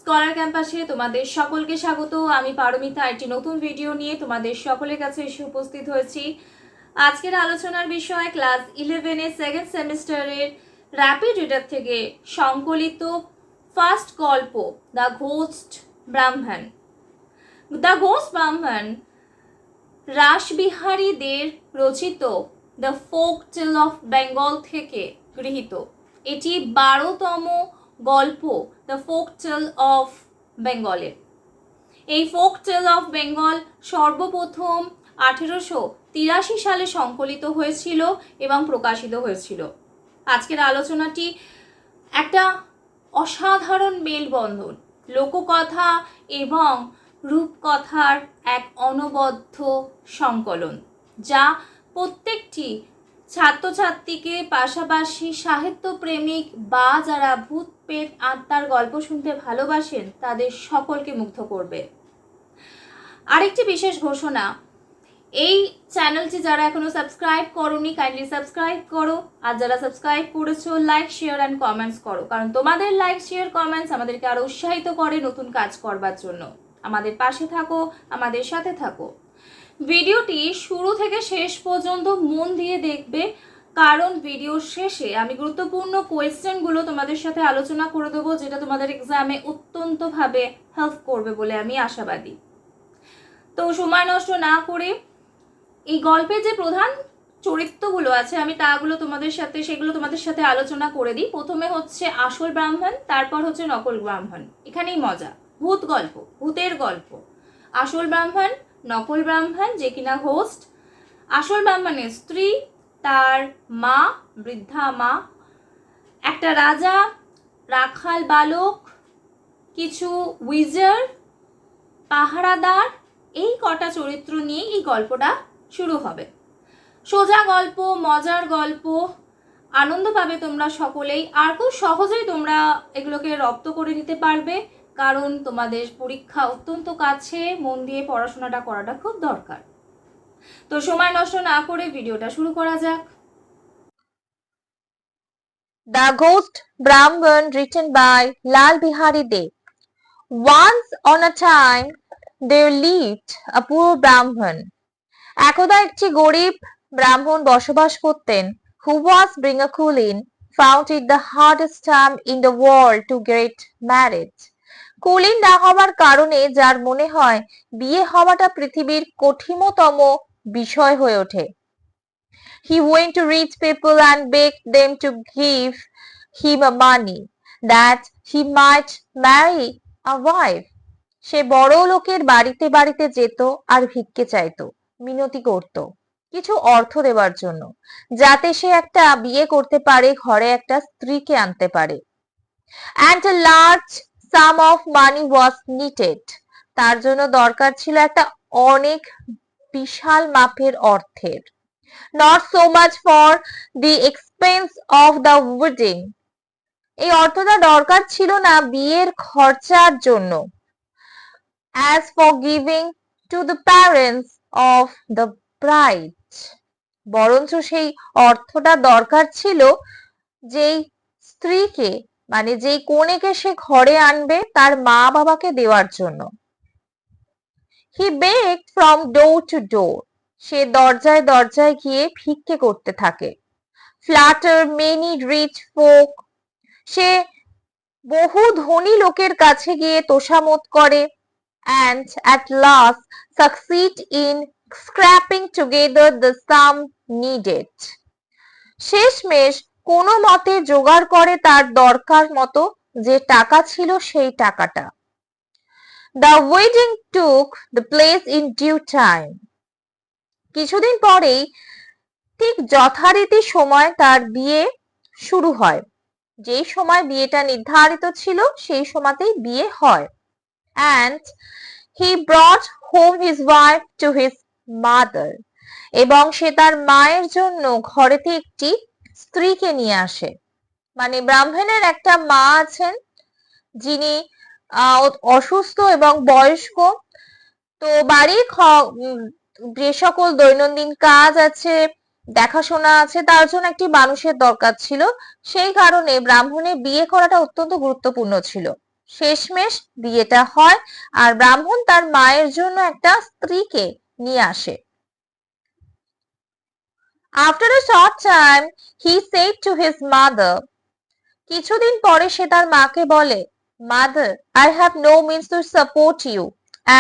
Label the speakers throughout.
Speaker 1: Scholar ক্যাম্পাসে তোমাদের সকলকে স্বাগত। আমি পারমিতা একটি নতুন ভিডিও নিয়ে তোমাদের সকলের কাছে এসে উপস্থিত হয়েছি। আজকের আলোচনার বিষয় ক্লাস 11-এর সেকেন্ড সেমিস্টারের র্যাপিড রিডার থেকে সংকলিত ফার্স্ট গল্প the ghost Brahman. The ghost Brahman Rashbehari দের রচিত the folk tale of Bengal থেকে গৃহীত। এটি 12তম গল্প দ্য ফোক টেল অফ বেঙ্গলের। এই ফোক টেল অফ বেঙ্গল সর্বপ্রথম 1883 সালে সংকলিত হয়েছিল এবং প্রকাশিত হয়েছিল। আজকের আলোচনাটি একটা অসাধারণ মেলবন্ধন, লোককথা এবং রূপকথার এক অনবদ্য সংকলন, যা প্রত্যেকটি ছাত্রছাত্রীকে পাশাপাশি সাহিত্যপ্রেমিক বা যারা ভূত পেট আত্মার গল্প শুনতে ভালোবাসেন তাদের সকলকে মুগ্ধ করবে। আরেকটি বিশেষ ঘোষণা, এই চ্যানেলটি যারা এখনো সাবস্ক্রাইব করোনি কাইন্ডলি সাবস্ক্রাইব করো, আর যারা সাবস্ক্রাইব করেছো লাইক শেয়ার অ্যান্ড কমেন্টস করো, কারণ তোমাদের লাইক শেয়ার কমেন্টস আমাদেরকে আরো উৎসাহিত করে নতুন কাজ করবার জন্য। আমাদের পাশে থাকো, আমাদের সাথে থাকো। ভিডিওটি শুরু থেকে শেষ পর্যন্ত মন দিয়ে দেখবে, কারণ ভিডিওর শেষে আমি গুরুত্বপূর্ণ কোয়েশ্চেনগুলো তোমাদের সাথে আলোচনা করে দেবো, যেটা তোমাদের এক্সামে অত্যন্তভাবে হেল্প করবে বলে আমি আশাবাদী। তো সময় নষ্ট না করে এই গল্পে যে প্রধান চরিত্রগুলো আছে আমি সেগুলো তোমাদের সাথে আলোচনা করে দিই। প্রথমে হচ্ছে আসল ব্রাহ্মণ, তারপর হচ্ছে নকল ব্রাহ্মণ। এখানেই মজা, ভূত গল্প, ভূতের গল্প। আসল ব্রাহ্মণ, নকল ব্রাহ্মণ যে কিনা হোস্ট। আসল ব্রাহ্মণের স্ত্রী, তার মা, বৃদ্ধা মা, একটা রাজা, রাখাল বালক, কিছু উইজার্ড, পাহারাদার, এই কটা চরিত্র নিয়ে এই গল্পটা শুরু হবে। সোজা গল্প, মজার গল্প, আনন্দ পাবে তোমরা সকলেই। আর খুব সহজেই তোমরা এগুলোকে রপ্ত করে নিতে পারবে, কারণ তোমাদের পরীক্ষা অত্যন্ত কাছে, মন দিয়ে পড়াশোনাটা করাটা খুব দরকার। তো সময় নষ্ট না করে ভিডিওটা শুরু করা যাক।
Speaker 2: The Ghost Brahman, written by Lal Bihari Dev. Once on a time there lived a poor Brahman. একদা একটি গরিব ব্রাহ্মণ বসবাস করতেন, who was being a Kulin, found it the hardest time in the world to get married. কুলীন না হওয়ার কারণে যার মনে হয় বিয়ে হওয়াটা পৃথিবীর কঠিনতম বিষয় হয়ে ওঠে। He went to rich people and begged them to give him money that he might marry a wife. সে বড় লোকের বাড়িতে বাড়িতে যেত আর ভিক্ষে চাইতো, মিনতি করত কিছু অর্থ দেবার জন্য, যাতে সে একটা বিয়ে করতে পারে, ঘরে একটা স্ত্রীকে আনতে পারে। And a large sum of money was needed. তার জন্য দরকার ছিল একটা অনেক বিশাল মাপের অর্থের। Not so much for the expense of the wedding. এই অর্থটা দরকার ছিল না বিয়ের খরচার জন্য। As for giving to the parents of the bride. বরঞ্চ সেই অর্থটা দরকার ছিল যেই স্ত্রীকে, মানে যেই কনেকে সে ঘরে আনবে তার মা বাবাকে দেওয়ার জন্য। He begged from door to door. সে দরজায় দরজায় গিয়ে ভিক্ষে করতে থাকে। Flatter many rich folk. সে বহু ধনী লোকের কাছে গিয়ে তোষামোদ করে। And at last succeed in scraping together the sum needed. শেষমেশ কোনো মতে জোগাড় করে তার দরকার মতো যে টাকা ছিল সেই টাকাটা। The wedding took the place in due time. কিছুদিন পরেই ঠিক যথারীতি সময় তার বিয়ে শুরু হয়। যেই সময় বিয়েটা নির্ধারিত ছিল সেই সময়তেই বিয়ে হয়। And he brought home his wife to his mother. এবং সে তার মায়ের জন্য ঘরেতে একটি স্ত্রীকে নিয়ে আসে। মানে ব্রাহ্মণের একটা মা আছেন যিনি অসুস্থ এবং বয়স্ক, তো বাড়ির যে সকল দৈনন্দিন কাজ আছে, দেখাশোনা আছে, তার জন্য একটি মানুষের দরকার ছিল। সেই কারণে ব্রাহ্মণের বিয়ে করাটা অত্যন্ত গুরুত্বপূর্ণ ছিল। শেষমেশ বিয়েটা হয় আর ব্রাহ্মণ তার মায়ের জন্য একটা স্ত্রীকে নিয়ে আসে। After a short time, he said to his mother, কিছুদিন পরে সে তার মাকে বলে, Mother, I have no means to support you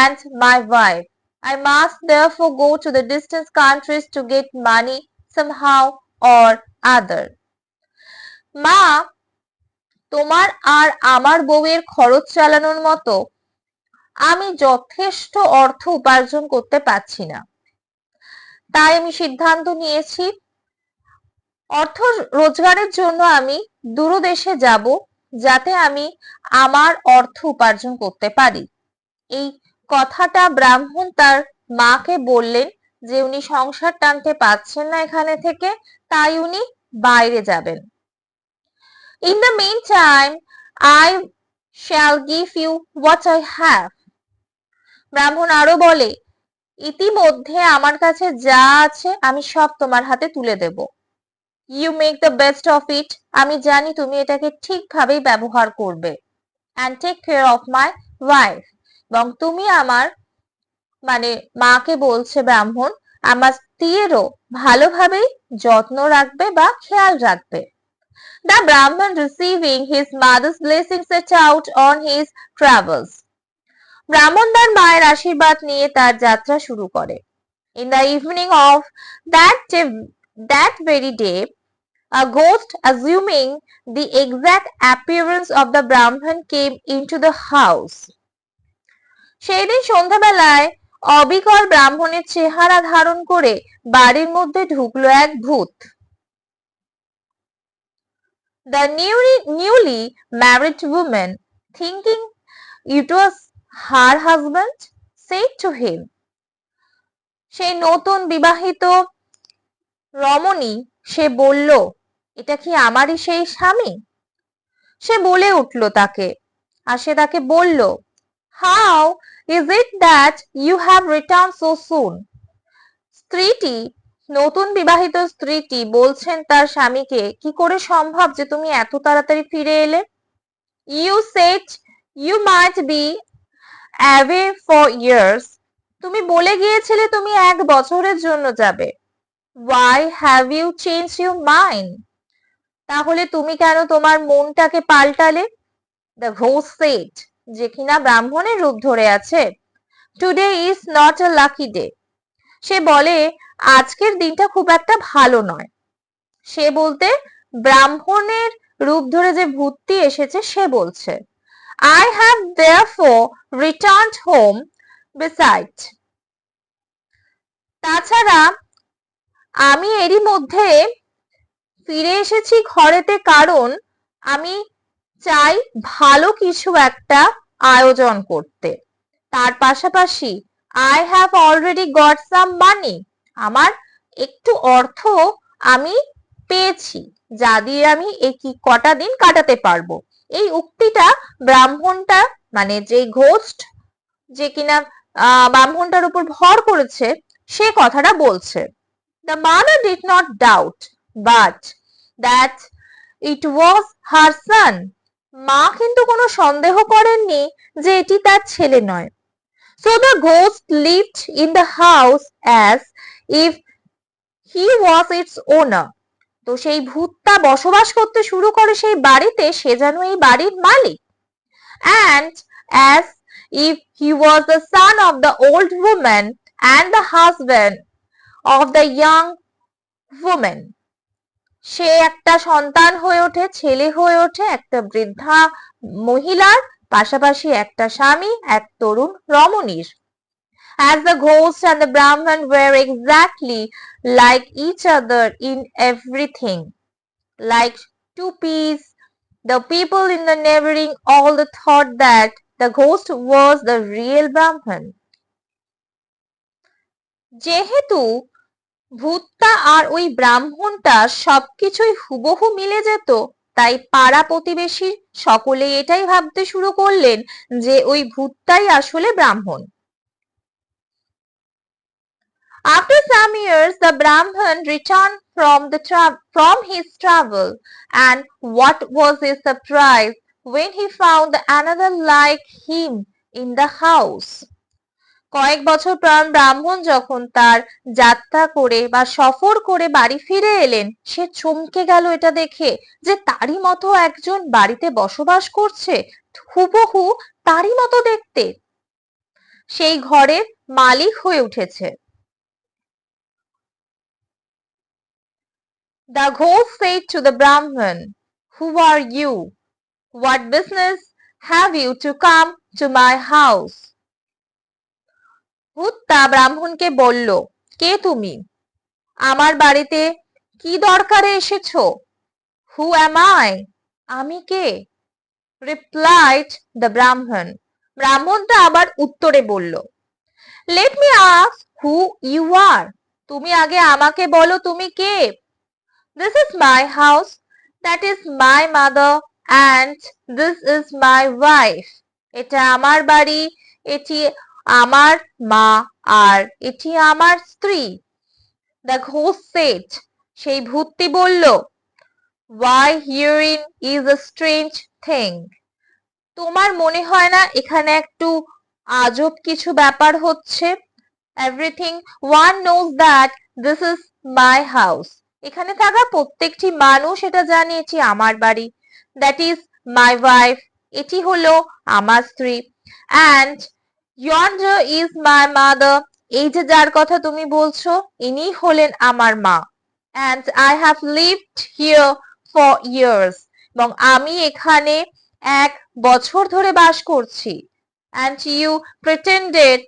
Speaker 2: and my wife. I must therefore go to the distant countries to get money somehow or other. মা, তোমার আর আমার বউয়ের খরচ চালানোর মতো আমি যথেষ্ট অর্থ উপার্জন করতে পারছি না, তাই আমি সিদ্ধান্ত নিয়েছি অর্থ রোজগারের জন্য আমি দূরদেশে যাব, যাতে আমি আমার অর্থ উপার্জন করতে পারি। এই কথাটা ব্রাহ্মণ তার মাকে বললেন যে উনি সংসার টানতে পারছেন না এখানে থেকে, তাই উনি বাইরে যাবেন। In the meantime, I shall give you what I have. ব্রাহ্মণ আরো বলে, ইতিমধ্যে আমার কাছে যা আছে আমি সব তোমার হাতে তুলে দেব। You make the best of it. আমি জানি তুমি এটাকে ঠিকভাবেই ব্যবহার করবে। And take care of my wife. এবং তুমি আমার মানে মাকে বলছে ব্রাহ্মণ, আমার স্ত্রীরও ভালোভাবেই যত্ন রাখবে বা খেয়াল রাখবে। The Brahman receiving his mother's blessing set out on his travels. ব্রাহ্মণ তার মায়ের আশীর্বাদ নিয়ে তার যাত্রা শুরু করে। In the evening of that very day, a ghost assuming the exact appearance of the Brahman came into the house. সেই দিন সন্ধ্যাবেলায় অবিকল ব্রাহ্মণের চেহারা ধারণ করে বাড়ির মধ্যে ঢুকলো এক ভূত। The newly married woman, thinking it was her husband, said to him, সেই নতুন বিবাহিত রমণী সে বলল, এটা কি আমারই সেই স্বামী? সে বলে উঠল তাকে, আর সে তাকে বলল, How is it that you have returned so soon? স্ত্রীটি, নতুন বিবাহিত স্ত্রীটি বলছেন তার স্বামীকে, কি করে সম্ভব যে তুমি এত তাড়াতাড়ি ফিরে এলে? You said you might be away for years. তুমি বলে গিয়েছিলে তুমি 1 বছরের জন্য যাবে। Why have you changed your mind? তাহলে তুমি কেন তোমার মনটাকে পাল্টালে? The ghost said, যে কিনা ব্রাহ্মণের রূপ ধরে আছে, Today is not a lucky day. সে বলে, আজকের দিনটা খুব একটা ভালো নয়। সে বলতে ব্রাহ্মণের রূপ ধরে যে ভূতটি এসেছে সে বলছে, I have therefore returned home. Besides, তাছাড়া আমি এরই মধ্যে ফিরে এসেছি ঘরেতে, কারণ আমি চাই ভালো কিছু একটা আয়োজন করতে। তার পাশাপাশি I have already got some money. আমার একটু অর্থ আমি পেয়েছি, যা দিয়ে আমি এই কটা দিন কাটাতে পারবো। এই উক্তিটা ব্রাহ্মণটা মানে যে ঘোস্ট যে কিনা ব্রাহ্মণটার উপর ভর করেছে সে কথাটা বলছে। The mother did not doubt but that it was her son. মা কিন্তু কোনো সন্দেহ করেননি যে এটি তার ছেলে নয়। So the ghost lived in the house as if he was its owner. তো সেই ভূতটা বসবাস করতে শুরু করে সেই বাড়িতে, সে যেন এই বাড়ির মালিক। And as if he was the son of the old woman and the husband of the young woman. সে একটা সন্তান হয়ে ওঠে, ছেলে হয়ে ওঠে একটা বৃদ্ধা মহিলার, পাশাপাশি একটা স্বামী এক তরুণ রমণীর। As the ghost and the Brahman were exactly like each other in everything, like two peas, the people in the neighboring all thought that the ghost was the real Brahman. যেহেতু ভূতটা আর ওই ব্রাহ্মণটা সবকিছুই হুবহু মিলে যেত, তাই পাড়া প্রতিবেশী সকলে এটাই ভাবতে শুরু করলেন যে ওই ভূতটাই আসলে ব্রাহ্মণ। After some years, the Brahman returned from his travel, and what was his surprise when he found another like him in the house. কয়েক বছর পর ব্রাহ্মণ যখন তার যাত্রা করে বা সফর করে বাড়ি ফিরে এলেন, সে চমকে গেল এটা দেখে যে তারই মতো একজন বাড়িতে বসবাস করছে, হুবহু তারই মতো দেখতে, সেই ঘরের মালিক হয়ে উঠেছে। The ghost said to the Brahman, "Who are you? What business have you to come to my house?" ভূত তা ব্রাহ্মণকে বলল, কে তুমি? আমার বাড়িতে কি দরকারে এসেছো? Who am I? আমি কে? Replied the Brahman. ব্রাহ্মণটা আবার উত্তরে বলল, Let me ask who you are. তুমি আগে আমাকে বলো তুমি কে? This is my house, that is my mother, and this is my wife. এটা আমার বাড়ি, এটি আমার মা, আর এটি আমার স্ত্রী। The ghost said, সেই ভূতটি বলল, Why herein is a strange thing. তোমার মনে হয় না এখানে একটু আজব কিছু ব্যাপার হচ্ছে? Everything one knows that this is my house. এখানে থাকা প্রত্যেকটি মানুষ এটা জানে এটি আমার বাড়ি। That is my wife. এটি হলো আমার স্ত্রী। And yonder is my mother. এই যে যার কথা তুমি বলছো, ইনি হলেন আমার মা। And I have lived here for years. এবং আমি এখানে 1 বছর ধরে বাস করছি। And you pretended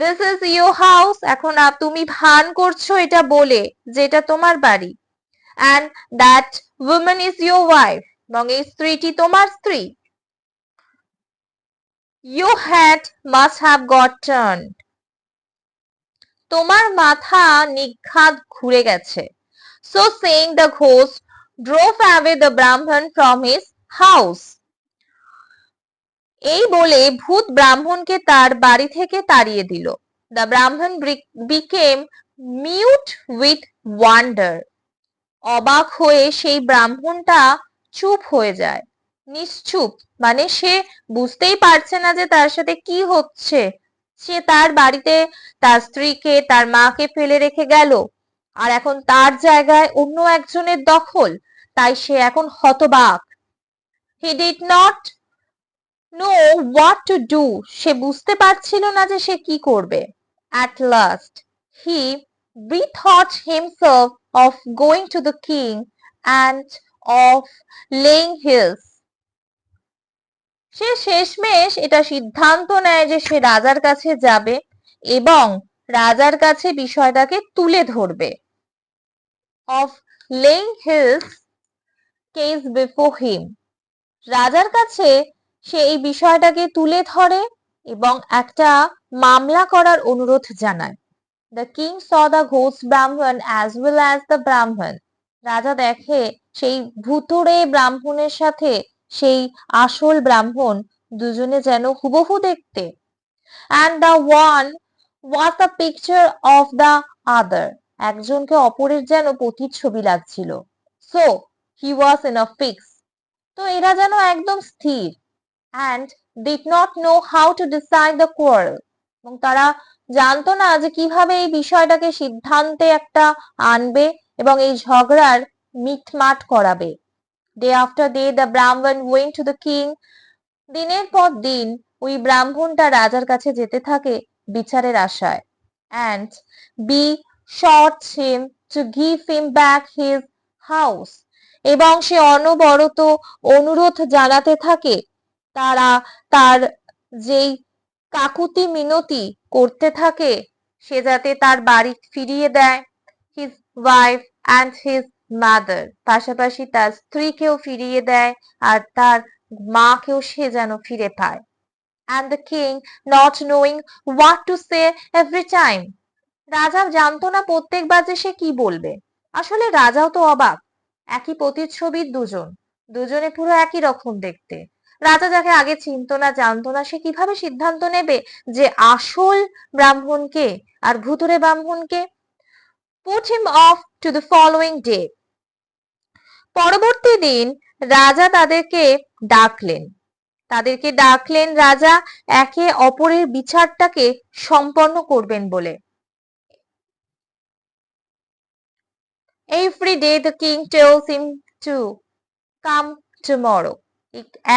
Speaker 2: this is your house. এখন তুমি ভান করছো এটা বলে যে এটা তোমার বাড়ি। And that woman is your wife. এবং এই স্ত্রীটি তোমার স্ত্রী। Your head must have got turned. তোমার মাথা নিঘাত ঘুরে গেছে। So saying, the ghost drove away the Brahman from his house. এই বলে ভূত ব্রাহ্মণকে তার বাড়ি থেকে তাড়িয়ে দিল। The Brahman became mute with wonder. অবাক হয়ে সেই ব্রাহ্মণটা চুপ হয়ে যায়। নিশ্চুপ মানে সে বুঝতেই পারছে না যে তার সাথে কি হচ্ছে। সে তার বাড়িতে তার স্ত্রীকে, তার মাকে ফেলে রেখে গেল, আর এখন তার জায়গায় অন্য একজনের দখল। তাই সে এখন হতবাক। He did not know what to do. সে বুঝতে পারছিল না যে সে কি করবে। At last he bethought himself of going to the king and of laying his. সে শেষমেশ এটা সিদ্ধান্ত নেয় যে সে রাজার কাছে যাবে এবং রাজার কাছে বিষয়টাকে তুলে ধরবে। Of laying his case before him. রাজার কাছে সে এই বিষয়টাকে তুলে ধরে এবং একটা মামলা করার অনুরোধ জানায়। The king saw the ghost Brahman as well as the Brahman. রাজা দেখে সেই ভুতুড়ে ব্রাহ্মণের সাথে সেই আসল ব্রাহ্মণ দুজনে যেন হুবহু দেখতে। And the one was the picture of the other. একজনকে অপরের যেন প্রতিচ্ছবি লাগছিল। So he was in a fix. তো এরা যেন একদম স্থির। And did not know how to decide the quarrel. এবং তারা জানতো না যে কিভাবে এই বিষয়টাকে সিদ্ধান্তে একটা আনবে এবং এই ঝগড়ার মিটমাট করাবে। Day after day the Brahman went to the king. দিনের পর দিন ওই ব্রাহ্মণটা রাজার কাছে যেতে থাকে বিচারের আশায়। And besought him to give him back his house. এবং সে অনবরত অনুরোধ জানাতে থাকে, তারা তার যেই কাকুতি মিনতি করতে থাকে সে যাতে তার বাড়ি ফিরিয়ে দেয়। His wife and his mother. পাশাপাশি তার স্ত্রীকেও ফিরিয়ে দেয় আর তার মাকেও সে যেন ফিরে পায়। And the king, not knowing what to say every time. রাজা জানতো না প্রত্যেকবার যে সে কি বলবে। আসলে রাজাও তো অবাক। একই প্রতিচ্ছবির দুজনে পুরো একই রকম দেখতে। রাজা যাকে আগে চিনতো না, জানতো না, সে কিভাবে সিদ্ধান্ত নেবে যে আসল ব্রাহ্মণকে আর ভুতুড়ে ব্রাহ্মণকে? Put him off to the following day. পরবর্তী দিন রাজা তাদেরকে ডাকলেন। তাদেরকে ডাকলেন রাজা একে অপরের বিচারটাকে সম্পন্ন করবেন বলে। Every day the king tells him to come tomorrow.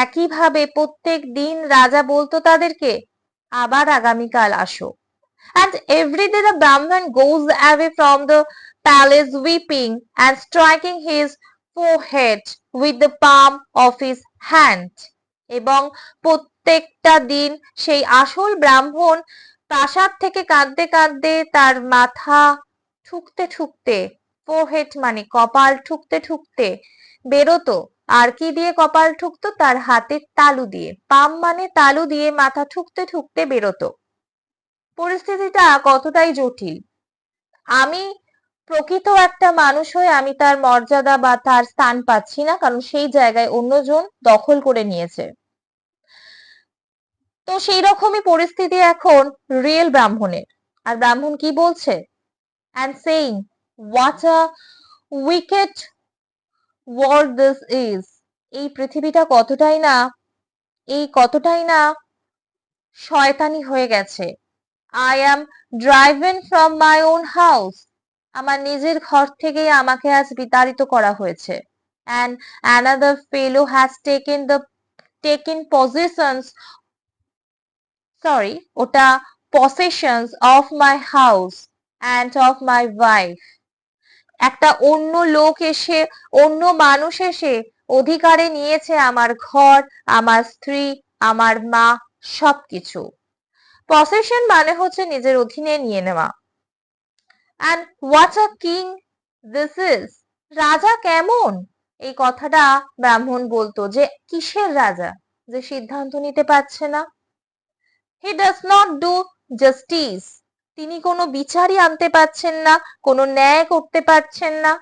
Speaker 2: একইভাবে প্রত্যেক দিন রাজা বলতো তাদেরকে আবার আগামীকাল আসো। And every day the Brahman goes away from the palace weeping and striking his forehead with the palm of his hand. এবং প্রত্যেকটা দিন সেই আসল ব্রাহ্মণ প্রাসাদ থেকে কাঁদতে কাঁদতে তার মাথা ঠুকতে ঠুকতে, ফোরহেড মানে কপাল ঠুকতে ঠুকতে বেরোতো। আর কি দিয়ে কপাল ঠুকতো? তার হাতের তালু দিয়ে। পাম মানে তালু দিয়ে মাথা ঠুকতে ঠুকতে বেরোতো। পরিস্থিতিটা কতটাই জটিল। আমি প্রকৃত একটা মানুষ হয়ে আমি তার মর্যাদা বা তার স্থান পাচ্ছি না, কারণ সেই জায়গায় অন্যজন দখল করে নিয়েছে। তো সেই রকমই পরিস্থিতি এখন রিয়েল ব্রাহ্মণের। আর ব্রাহ্মণ কি বলছে? and saying what a wicked world this is. এই পৃথিবীটা কতটাই না শয়তানি হয়ে গেছে। I am driven from my own house. আমার নিজের ঘর থেকেই আমাকে আজ বিতাড়িত করা হয়েছে। And another fellow has taken possessions of my house and of my wife. একটা অন্য মানুষ এসে অধিকারে নিয়েছে আমার ঘর, আমার স্ত্রী, আমার মা, সবকিছু। পসেশন মানে হচ্ছে নিজের অধীনে নিয়ে নেওয়া। and what a king this is. রাজা কেমন? এই কথাটা ব্রাহ্মণ বলতো যে কিসের রাজা, যে সিদ্ধান্ত নিতে পারছে না। he does not do justice. তিনি কোনো বিচারই আনতে পারছেন না, কোনো ন্যায় করতে পারছেন না।